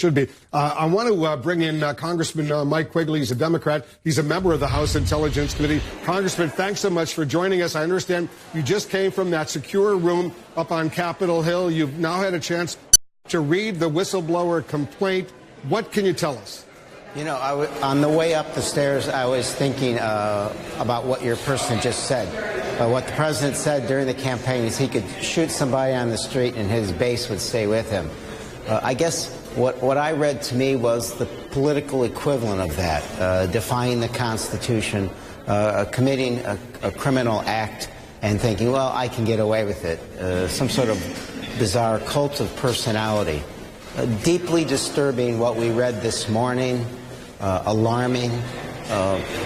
Should be. I want to bring in Congressman Mike Quigley. He's a Democrat. He's a member of the House Intelligence Committee. Congressman, thanks so much for joining us. I understand you just came from that secure room up on Capitol Hill. You've now had a chance to read the whistleblower complaint. What can you tell us? You know, on the way up the stairs, I was thinking about what your person just said. What the president said during the campaign is he could shoot somebody on the street and his base would stay with him. I guess what I read to me was the political equivalent of that, defying the Constitution, committing a criminal act and thinking, well, I can get away with it. Some sort of bizarre cult of personality. Deeply disturbing what we read this morning, alarming,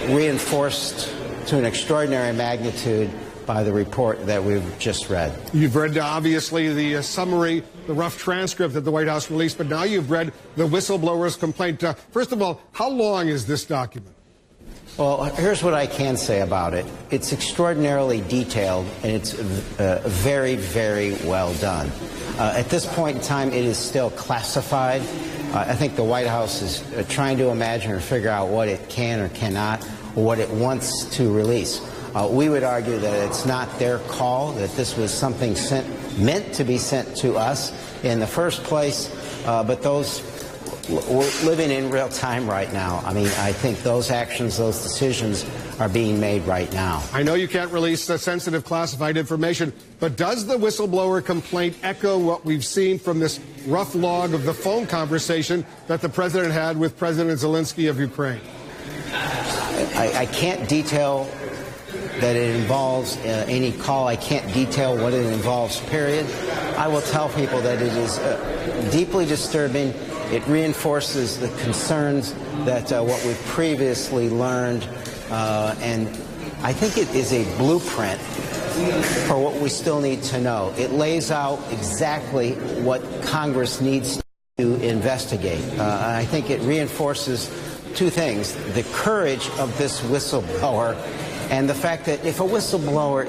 reinforced to an extraordinary magnitude by the report that we've just read. You've read, obviously, the summary, the rough transcript that the White House released, but now you've read the whistleblower's complaint. First of all, how long is this document? Well, here's what I can say about it. It's extraordinarily detailed, and it's very, very well done. At this point in time, it is still classified. I think the White House is trying to imagine or figure out what it can or cannot, or what it wants to release. We would argue that it's not their call, that this was something meant to be sent to us in the first place, but we're living in real time right now. I mean, I think those actions, those decisions are being made right now. I know you can't release sensitive classified information, but does the whistleblower complaint echo what we've seen from this rough log of the phone conversation that the president had with President Zelensky of Ukraine? I can't detail that it involves any call. I can't detail what it involves, period. I will tell people that it is deeply disturbing. It reinforces the concerns that what we've previously learned, and I think it is a blueprint for what we still need to know. It lays out exactly what Congress needs to investigate. I think it reinforces two things: the courage of this whistleblower, and the fact that if a whistleblower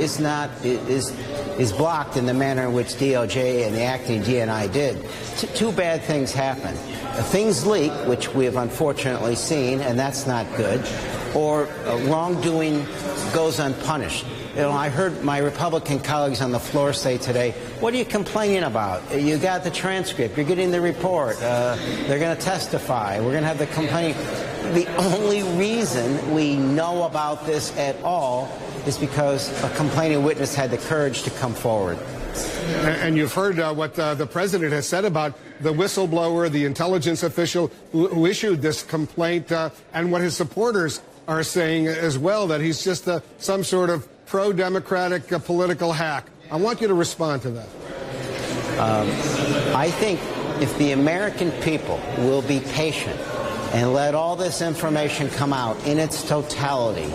is blocked in the manner in which DOJ and the acting DNI did, two bad things happen. Things leak, which we have unfortunately seen, and that's not good, or wrongdoing goes unpunished. You know, I heard my Republican colleagues on the floor say today, what are you complaining about? You got the transcript, you're getting the report, they're going to testify, we're going to have the complaint. The only reason we know about this at all is because a complaining witness had the courage to come forward. And you've heard what the president has said about the whistleblower, the intelligence official who issued this complaint, and what his supporters are saying as well, that he's just some sort of pro-democratic political hack. I want you to respond to that. I think if the American people will be patient and let all this information come out in its totality,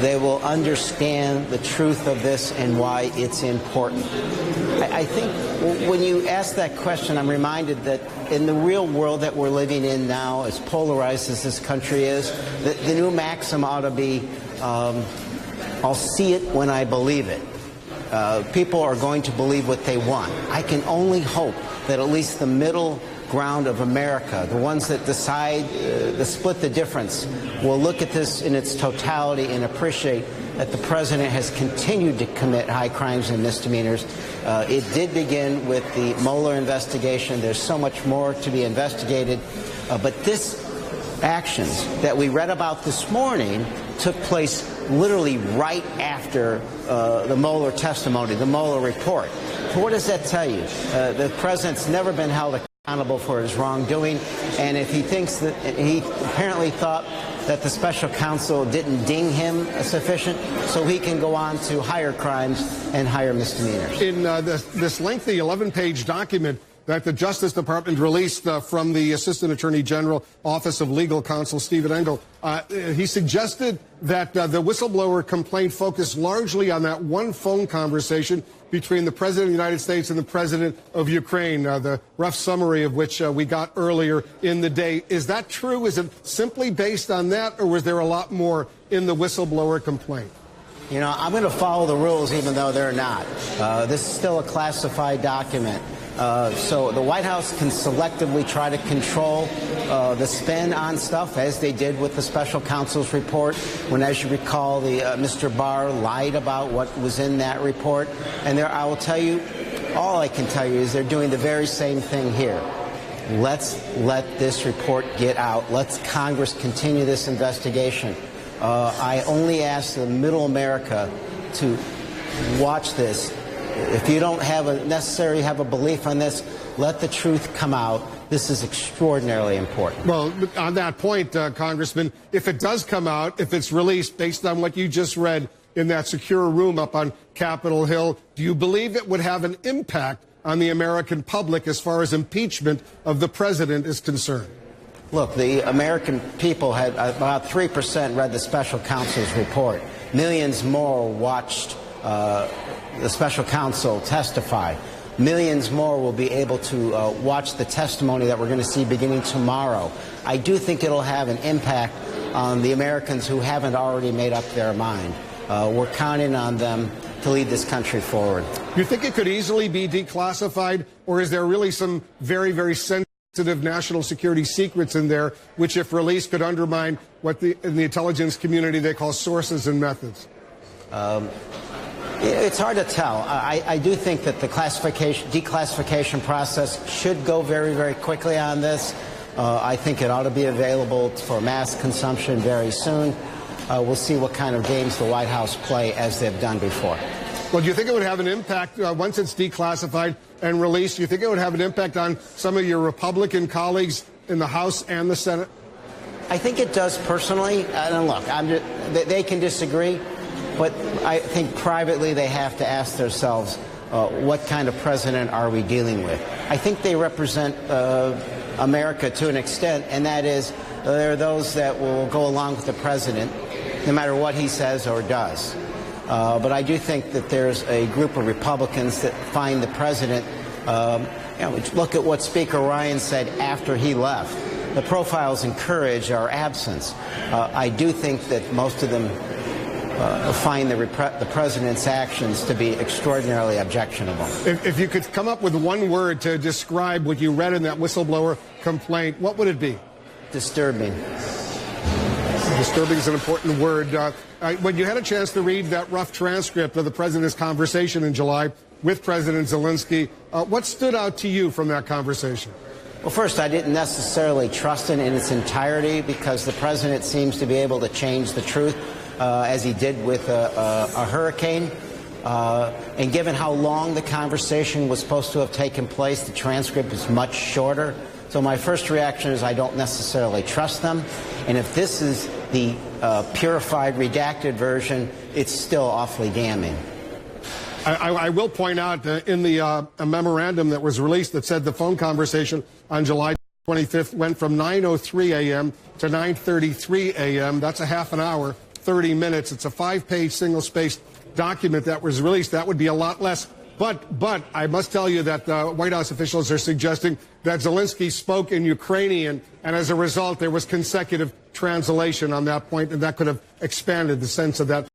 they will understand the truth of this and why it's important. I think when you ask that question, I'm reminded that in the real world that we're living in now, as polarized as this country is, the new maxim ought to be, I'll see it when I believe it. People are going to believe what they want. I can only hope that at least the middle ground of America, the ones that decide to split the difference, will look at this in its totality and appreciate that the president has continued to commit high crimes and misdemeanors. It did begin with the Mueller investigation. There's so much more to be investigated. But this actions that we read about this morning took place literally right after the Mueller testimony, the Mueller report. So what does that tell you? The president's never been held accountable for his wrongdoing, and if he thinks that he apparently thought that the special counsel didn't ding him sufficient, so he can go on to higher crimes and higher misdemeanors. In this lengthy 11-page document that the Justice Department released from the Assistant Attorney General Office of Legal Counsel, Stephen Engel, he suggested that the whistleblower complaint focused largely on that one phone conversation between the President of the United States and the President of Ukraine, the rough summary of which we got earlier in the day. Is that true? Is it simply based on that, or was there a lot more in the whistleblower complaint? You know, I'm going to follow the rules even though they're not. This is still a classified document. So the White House can selectively try to control the spin on stuff, as they did with the special counsel's report, when, as you recall, Mr. Barr lied about what was in that report. And I will tell you, all I can tell you is they're doing the very same thing here. Let's let this report get out. Let's Congress continue this investigation. I only ask the middle America to watch this. If you don't necessarily have a belief on this, let the truth come out. This is extraordinarily important. Well, on that point, Congressman, if it does come out, if it's released based on what you just read in that secure room up on Capitol Hill, do you believe it would have an impact on the American public as far as impeachment of the president is concerned? Look, the American people had about 3% read the special counsel's report. Millions more watched the special counsel testify. Millions more will be able to watch the testimony that we're going to see beginning tomorrow. I do think it'll have an impact on the Americans who haven't already made up their mind. We're counting on them to lead this country forward. You think it could easily be declassified, or is there really some very, very sensitive national security secrets in there, which, if released, could undermine what in the intelligence community they call sources and methods? It's hard to tell. I do think that the declassification process should go very, very quickly on this. I think it ought to be available for mass consumption very soon. We'll see what kind of games the White House play, as they've done before. Well, do you think it would have an impact once it's declassified and released? Do you think it would have an impact on some of your Republican colleagues in the House and the Senate? I think it does personally. And look, they can disagree. But I think privately they have to ask themselves, what kind of president are we dealing with? I think they represent America to an extent, and that is there are those that will go along with the president no matter what he says or does. But I do think that there's a group of Republicans that find the president, look at what Speaker Ryan said after he left. The profiles encourage our absence. I do think that most of them find the president's actions to be extraordinarily objectionable. If you could come up with one word to describe what you read in that whistleblower complaint, what would it be? Disturbing. Disturbing is an important word. When you had a chance to read that rough transcript of the president's conversation in July with President Zelensky, what stood out to you from that conversation? Well, first, I didn't necessarily trust it in its entirety because the president seems to be able to change the truth. As he did with a hurricane. And given how long the conversation was supposed to have taken place, the transcript is much shorter. So my first reaction is I don't necessarily trust them. And if this is the purified, redacted version, it's still awfully damning. I will point out in the a memorandum that was released that said the phone conversation on July 25th went from 9:03 a.m. to 9:33 a.m. That's a half an hour. 30 minutes. It's a 5-page single-spaced document that was released. That would be a lot less. But I must tell you that White House officials are suggesting that Zelensky spoke in Ukrainian, and as a result, there was consecutive translation on that point, and that could have expanded the sense of that